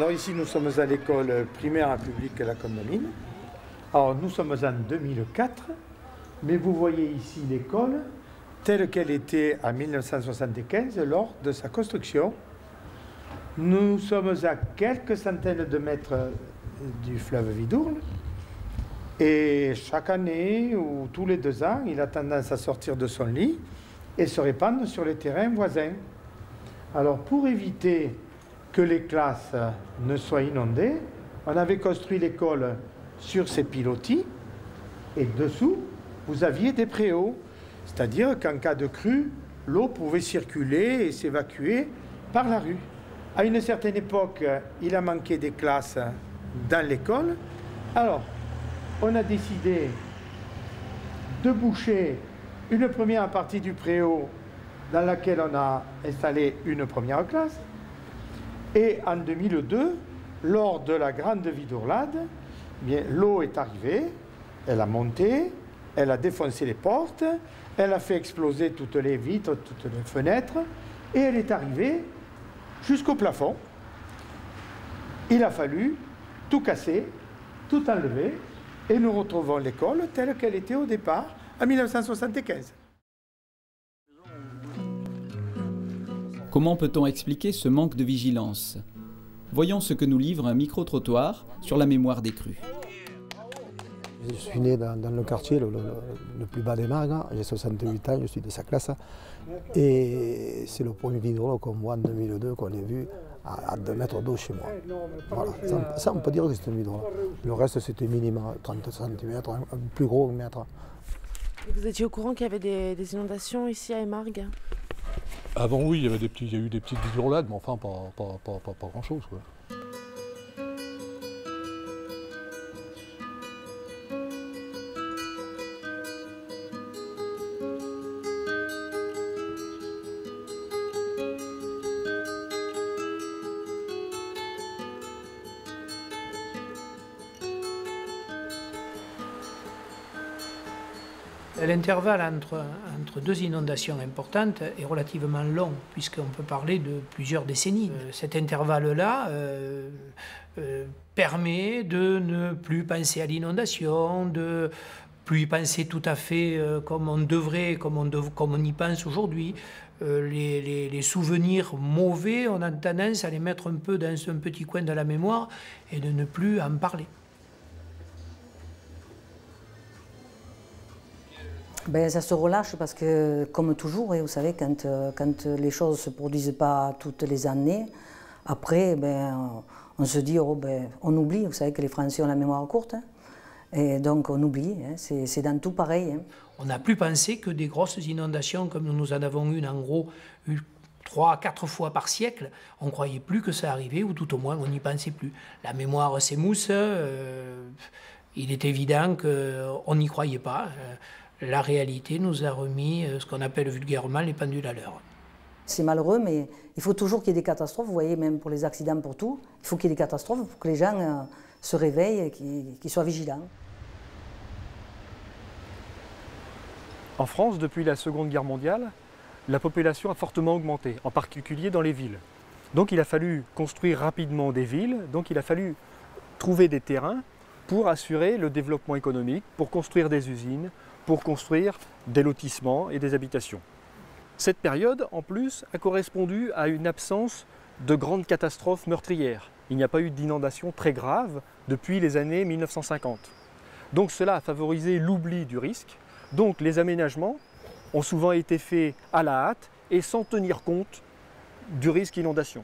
Alors ici, nous sommes à l'école primaire publique La Condamine. Alors nous sommes en 2004, mais vous voyez ici l'école telle qu'elle était en 1975 lors de sa construction. Nous sommes à quelques centaines de mètres du fleuve Vidourle. Et chaque année ou tous les 2 ans, il a tendance à sortir de son lit et se répandre sur les terrains voisins. Alors pour éviter que les classes ne soient inondées, on avait construit l'école sur ces pilotis et dessous, vous aviez des préaux. C'est-à-dire qu'en cas de crue, l'eau pouvait circuler et s'évacuer par la rue. À une certaine époque, il a manqué des classes dans l'école. Alors, on a décidé de boucher une première partie du préau dans laquelle on a installé une première classe. Et en 2002, lors de la grande vidourlade, l'eau est arrivée, elle a monté, elle a défoncé les portes, elle a fait exploser toutes les vitres, toutes les fenêtres, et elle est arrivée jusqu'au plafond. Il a fallu tout casser, tout enlever, et nous retrouvons l'école telle qu'elle était au départ, en 1975. Comment peut-on expliquer ce manque de vigilance? Voyons ce que nous livre un micro-trottoir sur la mémoire des crues. Je suis né dans le quartier le plus bas des Margues, j'ai 68 ans, je suis de sa classe. Et c'est le premier vidéo qu'on voit en 2002 qu'on a vu à 2 mètres d'eau chez moi. Voilà. Ça, on peut dire que c'est un vidéo. Le reste, c'était minimum 30 cm, un plus gros mètre. Et vous étiez au courant qu'il y avait des inondations ici à Émargues? Avant, oui, il y a eu des petites vidourlades, mais enfin, pas grand-chose, quoi. L'intervalle entre 2 inondations importantes est relativement long, puisqu'on peut parler de plusieurs décennies. Cet intervalle-là permet de ne plus penser à l'inondation, de plus y penser tout à fait comme on devrait, comme on y pense aujourd'hui. Les souvenirs mauvais, on a tendance à les mettre un peu dans un petit coin de la mémoire et de ne plus en parler. Ça se relâche parce que, comme toujours, vous savez, quand les choses ne se produisent pas toutes les années, après, on se dit, on oublie. Vous savez que les Français ont la mémoire courte, hein, et donc on oublie. Hein, c'est dans tout pareil. Hein. On n'a plus pensé que des grosses inondations, comme nous en avons une, en gros, 3 à 4 fois par siècle, on ne croyait plus que ça arrivait, ou tout au moins on n'y pensait plus. La mémoire s'émousse, il est évident qu'on n'y croyait pas. La réalité nous a remis ce qu'on appelle vulgairement les pendules à l'heure. C'est malheureux, mais il faut toujours qu'il y ait des catastrophes. Vous voyez, même pour les accidents, pour tout, il faut qu'il y ait des catastrophes pour que les gens se réveillent et qu'ils soient vigilants. En France, depuis la Seconde Guerre mondiale, la population a fortement augmenté, en particulier dans les villes. Donc il a fallu construire rapidement des villes, donc il a fallu trouver des terrains pour assurer le développement économique, pour construire des usines, pour construire des lotissements et des habitations. Cette période, en plus, a correspondu à une absence de grandes catastrophes meurtrières. Il n'y a pas eu d'inondation très grave depuis les années 1950. Donc cela a favorisé l'oubli du risque. Donc les aménagements ont souvent été faits à la hâte et sans tenir compte du risque inondation.